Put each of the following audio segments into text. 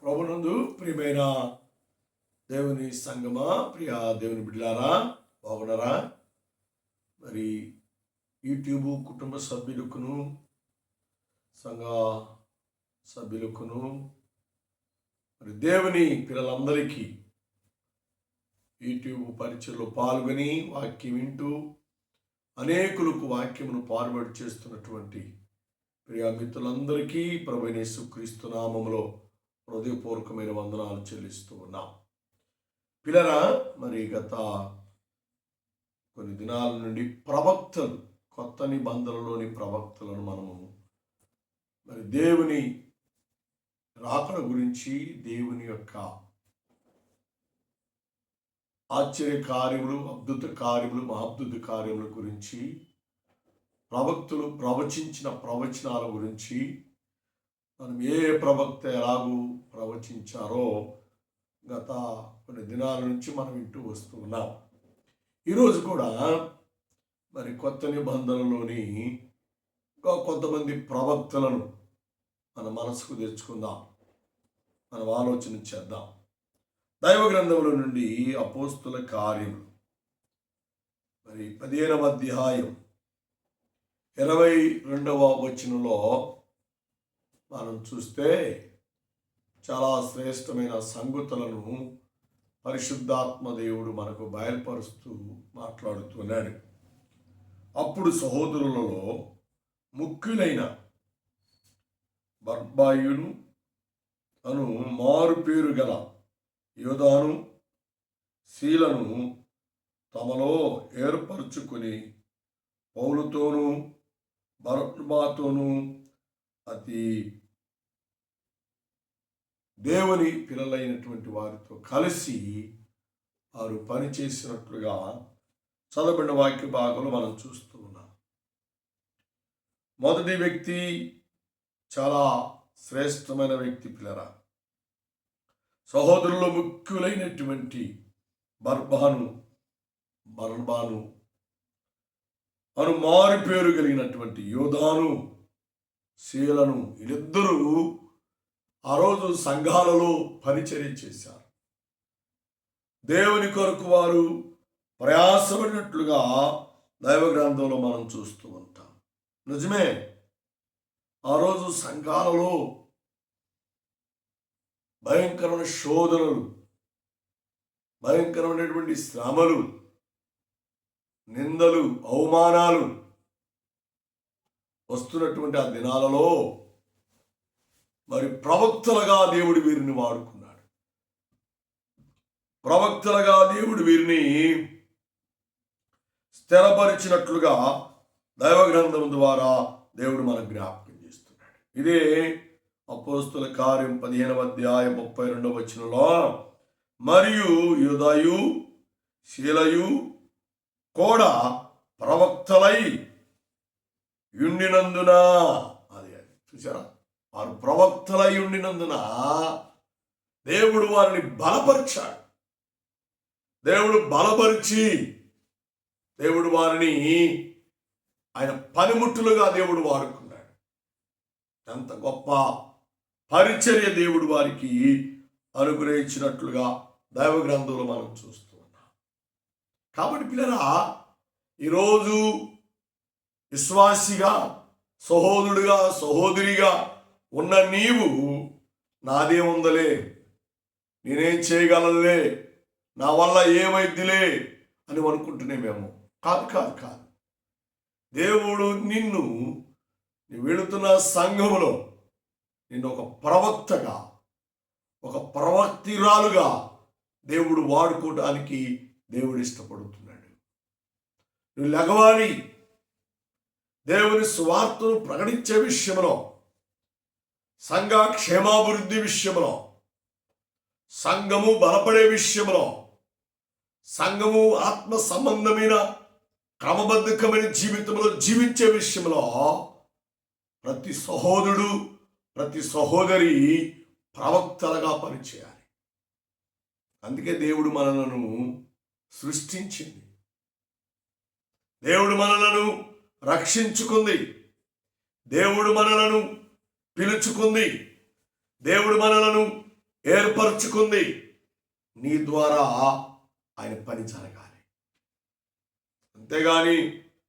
ప్రభునందు ప్రియమైన దేవుని సంగమా, ప్రియ దేవుని బిడ్డలారా, బాగున్నారా? మరి యూట్యూబ్ కుటుంబ సభ్యులకును సంఘ సభ్యులకును మరి దేవుని పిల్లలందరికీ యూట్యూబ్ పరిచయలో పాల్గొని వాక్యం వింటూ అనేకులకు వాక్యమును పారుబడి చేస్తున్నటువంటి ప్రియ మిత్రులందరికీ ప్రభువైన యేసుక్రీస్తు నామములో హృదయపూర్వకమైన వందనాలు చెల్లిస్తూ ఉన్నాం. పిల్లరా, మరి గత కొన్ని దినాల నుండి ప్రవక్తలు, కొత్త నిబంధనలోని ప్రవక్తలను మనము మరి దేవుని రాకడ గురించి, దేవుని యొక్క ఆశ్చర్య కార్యములు, అద్భుత కార్యములు, మహాద్భుత కార్యముల గురించి, ప్రవక్తలు ప్రవచించిన ప్రవచనాల గురించి, మనం ఏ ప్రవక్త ఎలాగూ ప్రవచించారో గత కొన్ని దినాల నుంచి మనం వింటూ వస్తూ ఉన్నాం. ఈరోజు కూడా మరి కొత్త నిబంధనలోని ఇంకా కొంతమంది ప్రవక్తలను మన మనసుకు తెచ్చుకుందాం, మనం ఆలోచన చేద్దాం. దైవ గ్రంథముల నుండి అపోస్తుల కార్యములు మరి 15వ అధ్యాయం 22వ వచనంలో మనం చూస్తే చాలా శ్రేష్టమైన సంగతులను పరిశుద్ధాత్మ దేవుడు మనకు బయలుపరుస్తూ మాట్లాడుతున్నాడు. అప్పుడు సహోదరులలో ముఖ్యులైన బర్బాయును అను మారు పేరు గల యోధాను శీలను తమలో ఏర్పరచుకుని పౌలుతోనూ బర్నబాతోనూ అతి దేవుని పిల్లలైనటువంటి వారితో కలిసి వారు పనిచేసినట్లుగా చదవబడిన వాక్య భాగంలో మనం చూస్తూ ఉన్నాం. మొదటి వ్యక్తి చాలా శ్రేష్టమైన వ్యక్తి పిల్లరా, సహోదరుల్లో ముఖ్యులైనటువంటి బర్నబాను అను మారు పేరు కలిగినటువంటి యోధాను శీలను, వీళ్ళిద్దరూ ఆ రోజు సంఘాలలో పరిచర్య చేశారు. దేవుని కొరకు వారు ప్రయాసపడినట్లుగా దైవ గ్రంథంలో మనం చూస్తూ ఉంటాం. నిజమే, ఆ రోజు సంఘాలలో భయంకరమైన శోధనలు, భయంకరమైనటువంటి శ్రమలు, నిందలు, అవమానాలు వస్తున్నటువంటి ఆ దినాలలో మరి ప్రవక్తలుగా దేవుడు వీరిని వాడుకున్నాడు. ప్రవక్తలుగా దేవుడు వీరిని స్థిరపరిచినట్లుగా దైవ గ్రంథం ద్వారా దేవుడు మనకు జ్ఞాపకం చేస్తున్నాడు. ఇదే అపోస్తుల కార్యం 15వ అధ్యాయం 32వ వచనంలో మరియు యోధాయు శీలయు కూడా ప్రవక్తలై యుండినందున, అది చూసారా, వారు ప్రవక్తలై ఉండినందున దేవుడు వారిని బలపరిచాడు. దేవుడు బలపరిచి దేవుడు వారిని ఆయన పనిముట్టులుగా దేవుడు వాడుకున్నాడు. ఎంత గొప్ప పరిచర్య దేవుడు వారికి అనుగ్రహించినట్లుగా దైవ గ్రంథంలో మనం చూస్తూ ఉన్నాం. కాబట్టి పిల్లరా, ఈరోజు విశ్వాసిగా, సహోదరుడిగా, సహోదరిగా ఉన్న నీవు నాదే ఉందలే, నేనేం చేయగలలే, నా వల్ల ఏమైద్దిలే అని అనుకుంటున్నామేమో. కాదు కాదు కాదు. దేవుడు నిన్ను వెళుతున్న సంఘములో నిన్ను ఒక ప్రవక్తగా, ఒక ప్రవక్తిరాలుగా దేవుడు వాడుకోవడానికి దేవుడు ఇష్టపడుతున్నాడు. నువ్వు లెగవాలి, దేవుని స్వార్థను ప్రకటించే విషయంలో, సంఘ క్షేమాభివృద్ధి విషయంలో, సంఘము బలపడే విషయంలో, సంఘము ఆత్మ సంబంధమైన క్రమబద్ధకమైన జీవితంలో జీవించే విషయంలో ప్రతి సహోదరుడు, ప్రతి సహోదరి ప్రవక్తలుగా పనిచేయాలి. అందుకే దేవుడు మనలను సృష్టించింది, దేవుడు మనలను రక్షించుకుంది, దేవుడు మనలను పిలుచుకుంది, దేవుడు మనలను ఏర్పరచుకుంది. నీ ద్వారా ఆయన పని జరగాలి. అంతేగాని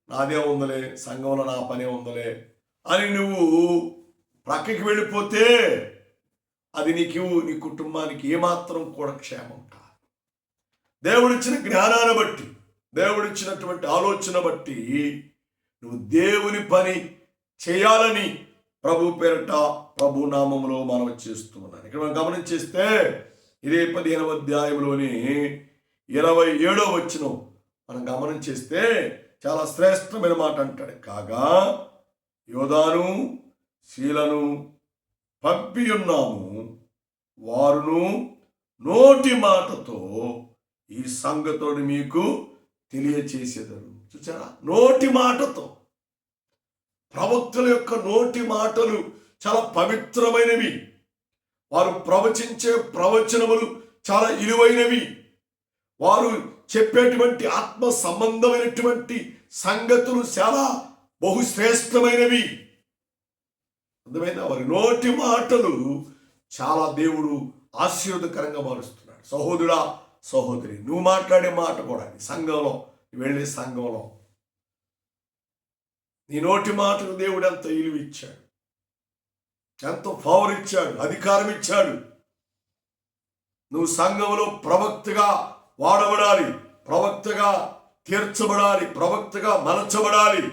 నాదే ఉందలే, సంఘంలో నా పనే ఉందలే అని నువ్వు ప్రక్కకి వెళ్ళిపోతే అది నీకు, నీ కుటుంబానికి ఏమాత్రం కూడా క్షేమం కాదు. దేవుడిచ్చిన జ్ఞానాన్ని బట్టి, దేవుడిచ్చినటువంటి ఆలోచన బట్టి నువ్వు దేవుని పని చేయాలని ప్రభు పేరిట, ప్రభు నామములో మనం చేస్తూ ఉన్నాను. ఇక్కడ మనం గమనించేస్తే ఇదే 15వ అధ్యాయంలోని 27వ వచనం మనం గమనించేస్తే చాలా శ్రేష్టమైన మాట అంటాడు. కాగా యోదాను శీలను పంపి ఉన్నాము, వారును నోటి మాటతో ఈ సంగతులను మీకు తెలియచేసేదరు. చూసారా, నోటి మాటతో. ప్రవక్తల యొక్క నోటి మాటలు చాలా పవిత్రమైనవి. వారు ప్రవచించే ప్రవచనములు చాలా విలువైనవి. వారు చెప్పేటువంటి ఆత్మ సంబంధమైనటువంటి సంగతులు చాలా బహుశ్రేష్టమైనవి. అర్థమైందా? వారి నోటి మాటలు చాలా దేవుడు ఆశీర్వదకరంగా మారుస్తున్నాడు. సహోదరుడా, సహోదరి, నువ్వు మాట్లాడే మాట కూడా సంఘంలో, వెళ్ళే సంఘంలో నీ నోటి మాటకు దేవుడు ఎంత విలువ ఇచ్చాడు, ఎంతో పవర్ ఇచ్చాడు, అధికారం ఇచ్చాడు. నువ్వు సంఘంలో ప్రవక్తగా వాడబడాలి, ప్రవక్తగా తీర్చబడాలి, ప్రవక్తగా మలచబడాలి.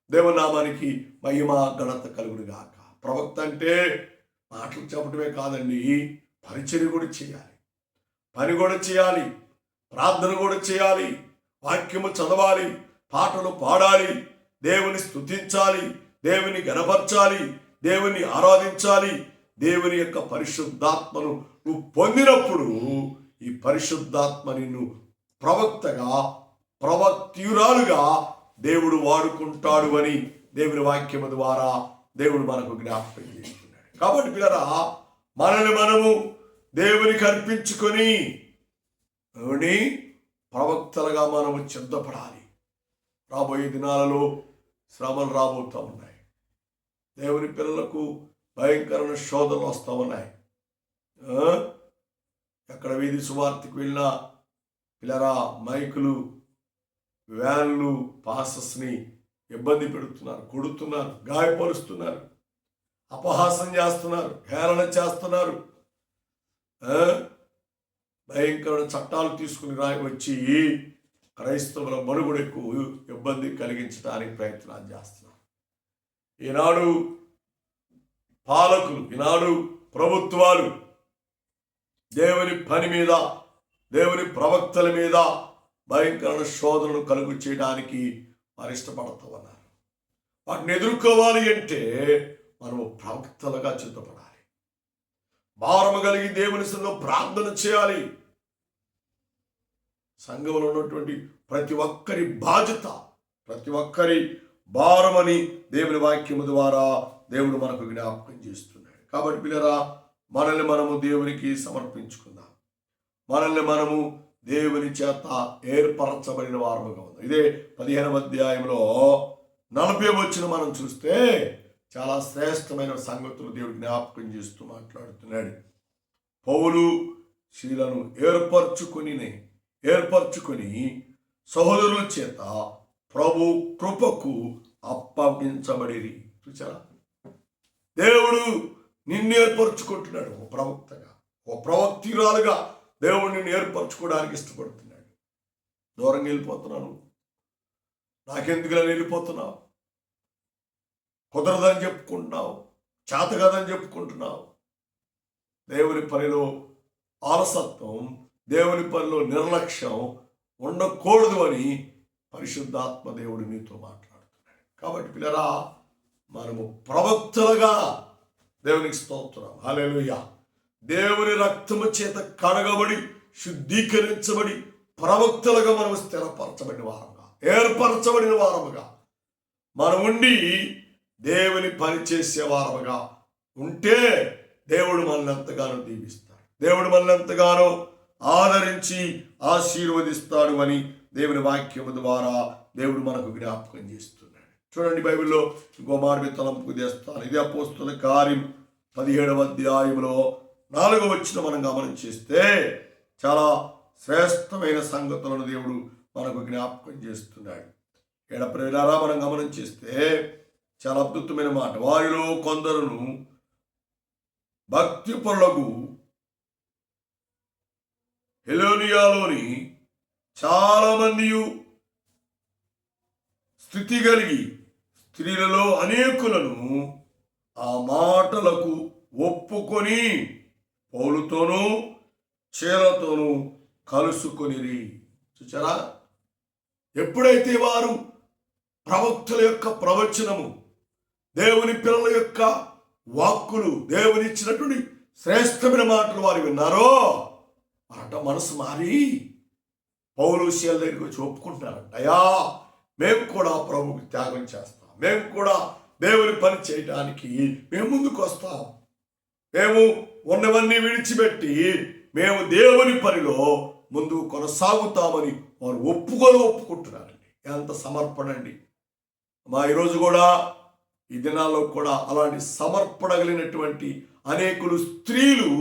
దేవునామానికి మహిమ ఘనత కలుగును గాక. ప్రవక్త అంటే మాటలు చెప్పడమే కాదండి, పరిచర్య కూడా చేయాలి, పని కూడా చేయాలి, ప్రార్థన కూడా చేయాలి, వాక్యము చదవాలి, పాటలు పాడాలి, దేవుని స్తుతించాలి, దేవుని గణపరచాలి, దేవుని ఆరాధించాలి. దేవుని యొక్క పరిశుద్ధాత్మను నువ్వు పొందినప్పుడు ఈ పరిశుద్ధాత్మ నిన్ను ప్రవక్తగా, ప్రవక్త్యురాలుగా దేవుడు వాడుకుంటాడు అని దేవుని వాక్యము ద్వారా దేవుడు మనకు జ్ఞాపకం చేస్తున్నాడు. కాబట్టి పిల్లరా, మనల్ని మనము దేవునికి అర్పించుకొని ప్రవక్తలుగా మనము సిద్ధపడాలి. రాబోయే దినాలలో శ్రమలు రాబోతూ ఉన్నాయి. దేవుని పిల్లలకు భయంకరమైన శోధనలు వస్తూ ఉన్నాయి. ఎక్కడ వీధి సువార్తకు వెళ్ళినా పిల్లరా, మైకులు, వ్యాన్లు, పాసస్ని ఇబ్బంది పెడుతున్నారు, కొడుతున్నారు, గాయపరుస్తున్నారు, అపహాసం చేస్తున్నారు, హేళన చేస్తున్నారు. భయంకరమైన చట్టాలు తీసుకుని వచ్చి క్రైస్తవుల మనుగడకు ఇబ్బంది కలిగించడానికి ప్రయత్నాలు చేస్తున్నారు. ఈనాడు పాలకులు, ఈనాడు ప్రభుత్వాలు దేవుని పని మీద, దేవుని ప్రవక్తల మీద భయంకరమైన శోధనను కలుగు చేయడానికి వారు ఇష్టపడుతూ ఉన్నారు. వాటిని ఎదుర్కోవాలి అంటే మనము ప్రవక్తలుగా సిద్ధపడాలి. భారము కలిగి దేవుని సంఘం ప్రార్థన చేయాలి. సంఘంలో ఉన్నటువంటి ప్రతి ఒక్కరి బాధ్యత, ప్రతి ఒక్కరి భారమని దేవుని వాక్యము ద్వారా దేవుడు మనకు జ్ఞాపకం చేస్తున్నాడు. కాబట్టి పిల్లరా, మనల్ని మనము దేవునికి సమర్పించుకుందాం. మనల్ని మనము దేవుని చేత ఏర్పరచబడిన వారముగా ఉంది. ఇదే 15వ అధ్యాయంలో 40వ వచనం మనం చూస్తే చాలా శ్రేష్టమైన సంగతులు దేవుడు జ్ఞాపకం చేస్తూ మాట్లాడుతున్నాడు. పౌలు శీలను ఏర్పరచుకొని సహోదరుల చేత ప్రభు కృపకు అప్పగించబడిరి. చూసారా, దేవుడు నిన్ను ఏర్పరచుకుంటున్నాడు. ఓ ప్రవక్తగా, ఓ ప్రవక్తిరాలుగా దేవుడు నిన్ను ఏర్పరచుకోవడానికి ఇష్టపడుతున్నాడు. దూరంగా వెళ్ళిపోతున్నాను, నాకెందుకులా వెళ్ళిపోతున్నావు, కుదరదని చెప్పుకుంటున్నావు, చేత కాదని చెప్పుకుంటున్నావు. దేవుని పనిలో ఆలసత్వం, దేవుని పనిలో నిర్లక్ష్యం ఉండకూడదు అని పరిశుద్ధాత్మ దేవుడు నీతో మాట్లాడుతున్నాడు. కాబట్టి పిల్లరా, మనము ప్రవక్తలుగా దేవునికి స్తోత్రం, హల్లెలూయా. దేవుని రక్తము చేత కడగబడి శుద్ధీకరించబడి ప్రవక్తలుగా మనం స్థిరపరచబడిన వారముగా, ఏర్పరచబడిన వారముగా మనం ఉండి దేవుని పని చేసే వారముగా ఉంటే దేవుడు మనల్ని ఎంతగానో దీవిస్తాడు, దేవుడు మనల్ని ఎంతగానో ఆదరించి ఆశీర్వదిస్తాడు అని దేవుని వాక్యము ద్వారా దేవుడు మనకు జ్ఞాపకం చేస్తున్నాడు. చూడండి, బైబిల్లో ఇంకో మాట మీద తలంపుకు చేస్తాను. ఇది అపోస్తుల కార్యం 17వ అధ్యాయంలో 4వ వచనం మనం గమనం చేస్తే చాలా శ్రేష్టమైన సంగతులను దేవుడు మనకు జ్ఞాపకం చేస్తున్నాడు. ప్రియులారా మనం గమనం చేస్తే చాలా అద్భుతమైన మాట. వారిలో కొందరును భక్తి పరులకు హెలోనియాలోని చాలా మంది స్థితి కలిగి స్త్రీలలో అనేకులను ఆ మాటలకు ఒప్పుకొని పౌలుతోనూ చీలతోనూ కలుసుకొనిరి. చూచారా, ఎప్పుడైతే వారు ప్రవక్తుల యొక్క ప్రవచనము, దేవుని పిల్లల యొక్క వాక్కులు, దేవుని ఇచ్చినటువంటి శ్రేష్టమైన మాటలు వారు విన్నారో వారట మనసు మారి పౌలు శీల దగ్గరికి వచ్చి ఒప్పుకుంటున్నారంట. అయ్యా, మేము కూడా ప్రభువుకి త్యాగం చేస్తాం, మేము కూడా దేవుని పని చేయడానికి మేము ముందుకు వస్తాం, మేము ఉన్నవన్నీ విడిచిపెట్టి మేము దేవుని పనిలో ముందుకు కొనసాగుతామని వారు ఒప్పుకుంటున్నారండి. ఎంత సమర్పణ అండి! ఈరోజు కూడా ఈ దినాల్లో కూడా అలాంటి సమర్పణ కలిగినటువంటి అనేకులు స్త్రీలు,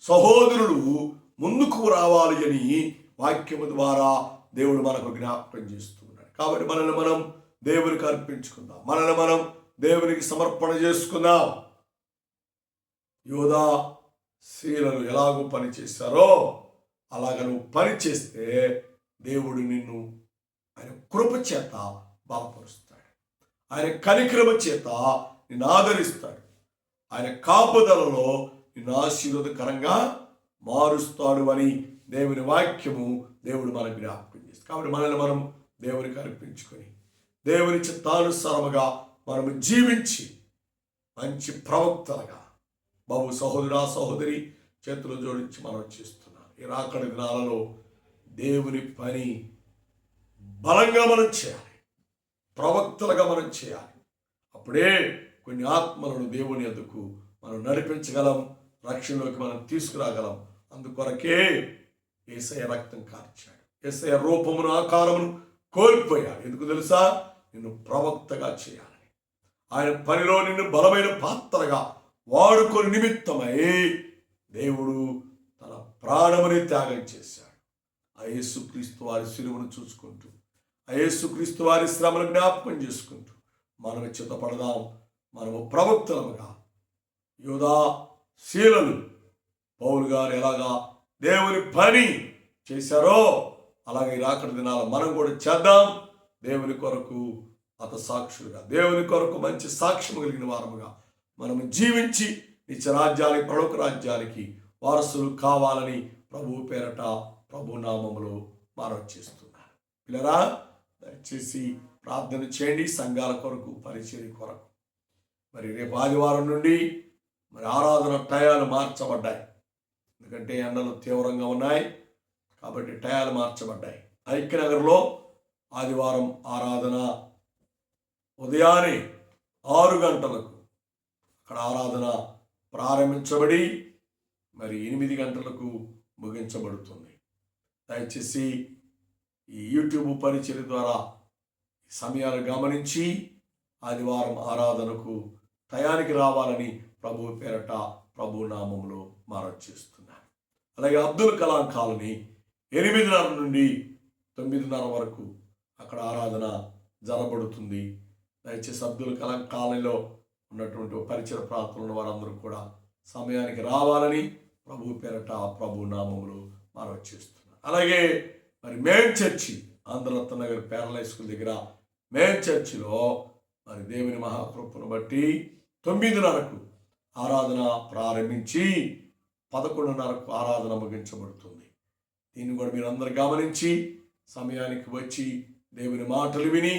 సహోదరులు ముందుకు రావాలి అని వాక్యము ద్వారా దేవుడు మనకు జ్ఞాపకం చేస్తున్నాడు. కాబట్టి మనల్ని మనం దేవునికి అర్పించుకుందాం, మనల్ని మనం దేవునికి సమర్పణ చేసుకుందాం. యోధా స్త్రీలను ఎలాగో పని చేశారో అలాగ నువ్వు పని చేస్తే దేవుడు నిన్ను ఆయన కృప చేత బలపరుస్తాడు, ఆయన కనికరమ చేత నిన్ను ఆదరిస్తాడు, ఆయన కాపుదలలో నిన్ను ఆశీర్వాదకరంగా మారుస్తాడు అని దేవుని వాక్యము దేవుడు మనకు జ్ఞాపకం చేస్తాడు. కాబట్టి మనల్ని మనం దేవునికి అర్పించుకొని దేవుని చిత్తానుసారముగా మనము జీవించి మంచి ప్రవక్తలుగా బాబు సహోదరా సహోదరి చేతులు జోడించి మనం చేస్తున్నాం. ఈ రాకడ దినాలలో దేవుని పని బలంగా మనం చేయాలి, ప్రవక్తలుగా మనం చేయాలి. అప్పుడే కొన్ని ఆత్మలను దేవుని యొద్దకు మనం నడిపించగలం, రక్షణలోకి మనం తీసుకురాగలం. అందుకొరకే యేసయ్య రక్తం కార్చాడు, యేసయ్య రూపమును ఆకారమును కోల్పోయాడు. ఎందుకు తెలుసా? నిన్ను ప్రవక్తగా చేయాలని, ఆయన పనిలో నిన్ను బలమైన పాత్రగా వాడుకొని నిమిత్తమై దేవుడు తన ప్రాణముని త్యాగం చేశాడు. ఆ యేసుక్రీస్తు వారి శిలువను చూసుకుంటూ, ఆ యేసుక్రీస్తు వారి శ్రమను జ్ఞాపకం చేసుకుంటూ మనం చిత్తపడదాం. మనము ప్రవక్తలముగా యోధా శీలలు పౌలు గారు ఎలాగా దేవుని పని చేశారో అలాగే రాకడ దినాల మనం కూడా చేద్దాం. దేవుని కొరకు సాక్షులుగా, దేవుని కొరకు మంచి సాక్ష్యం కలిగిన వారముగా మనము జీవించి నిత్య రాజ్యానికి, పరలోక రాజ్యానికి వారసులు కావాలని ప్రభు పేరట ప్రభు నామములో మనం చేస్తున్నాను. పిల్లరా, దయచేసి ప్రార్థన చేయండి సంఘాల కొరకు, పరిచర్య కొరకు. మరి రేపు ఆదివారం నుండి మరి ఆరాధన టయాలు మార్చబడ్డాయి, ఎందుకంటే ఎండలు తీవ్రంగా ఉన్నాయి కాబట్టి టయాలు మార్చబడ్డాయి. ఐక్యనగర్లో ఆదివారం ఆరాధన ఉదయాన్నే 6 గంటలకు అక్కడ ఆరాధన ప్రారంభించబడి మరి 8 గంటలకు ముగించబడుతుంది. దయచేసి ఈ యూట్యూబ్ పరిచర్య ద్వారా సమయాలు గమనించి ఆదివారం ఆరాధనకు టయానికి రావాలని ప్రభు పేరట ప్రభు నామంలో మనం చేస్తున్నాను. అలాగే అబ్దుల్ కలాం కాలనీ 8:30 నుండి 9:30 వరకు అక్కడ ఆరాధన జరగబడుతుంది. దయచేసి అబ్దుల్ కలాం కాలనీలో ఉన్నటువంటి పరిచయ ప్రాంతంలో ఉన్న వారందరూ కూడా సమయానికి రావాలని ప్రభు పేరట ప్రభు నామములు మనం చేస్తున్నాం. అలాగే మరి మేం చర్చి ఆంధ్రరత్న నగర్ పేరలై స్కూల్ దగ్గర మేం చర్చిలో మరి దేవుని మహాకృపను బట్టి 9:30కు ఆరాధన ప్రారంభించి 11:30కు ఆరాధన ముగించబడుతుంది. దీన్ని కూడా మీరు అందరూ గమనించి సమయానికి వచ్చి దేవుని మాటలు విని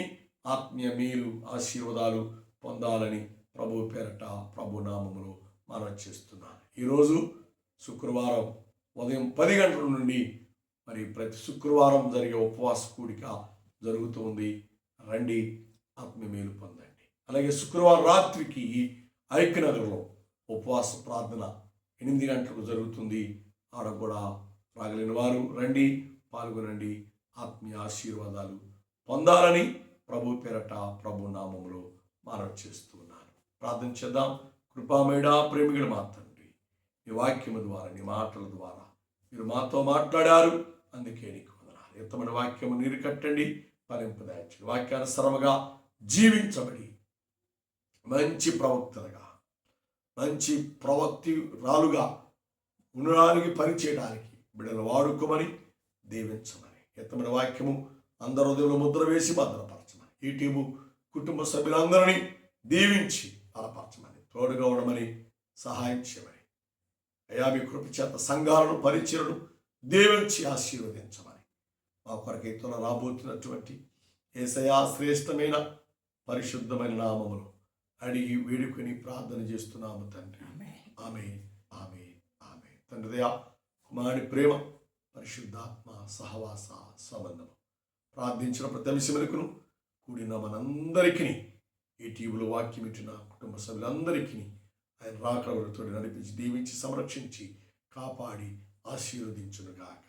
ఆత్మీయ మేలు ఆశీర్వాదాలు పొందాలని ప్రభు పేరట ప్రభు నామములో మనం చేస్తున్నాను. ఈరోజు శుక్రవారం ఉదయం 10 గంటల నుండి మరి ప్రతి శుక్రవారం జరిగే ఉపవాస కూడిక జరుగుతుంది. రండి, ఆత్మీయ మేలు పొందండి. అలాగే శుక్రవారం రాత్రికి ఐక్యనగర్లో ఉపవాస ప్రార్థన 8 గంటలకు జరుగుతుంది. ఆడ కూడా రాగలిగిన వారు రండి, పాల్గొనండి, ఆత్మీయ ఆశీర్వాదాలు పొందాలని ప్రభు పేరట ప్రభు నామములో మనం చేస్తున్నాను. ప్రార్థన చేద్దాం. కృపామేడా ప్రేమికుడు మా తండ్రి, నీ వాక్యము ద్వారా, నీ మాటల ద్వారా మీరు మాతో మాట్లాడారు. అందుకే నీకు వందనాలు. ఎంతమంది వాక్యము నీరు కట్టండి, ఫలింపదాయించండి. వాక్యానుసారముగా జీవించబడి మంచి ప్రవక్తలుగా, మంచి ప్రవక్తిరాలుగా ఉండడానికి, పనిచేయడానికి బిడ్డలు వాడుకోమని దీవించమని, ఎంతమంది వాక్యము అందరూ హృదయంలో ముద్ర వేసి భద్రపరచమని, ఈ టీము కుటుంబ సభ్యులందరినీ దీవించి బలపరచమని, తోడుగా ఉండమని సహాయం చేయమని, అయా మీ కృప చేత సంఘాలను, పరిచయలను దీవించి ఆశీర్వదించమని, మా కొరకైతే రాబోతున్నటువంటి యేసయ్యా శ్రేష్టమైన పరిశుద్ధమైన నామములు అడిగి వేడుకొని ప్రార్థన చేస్తున్నాము తండ్రి. ఆమేన్, ఆమేన్, ఆమేన్. తండ్రి దయ, కుమారుని ప్రేమ, పరిశుద్ధాత్మ సహవాస సంబంధం ప్రార్థించిన ప్రతి అంశములకును కూడిన మనందరికీ, ఈ టీవీలో వాక్యం ఇచ్చిన కుటుంబ సభ్యులందరికీ ఆయన రాకడతో నడిపించి, దీవించి, సంరక్షించి, కాపాడి ఆశీర్వదించునుగాక.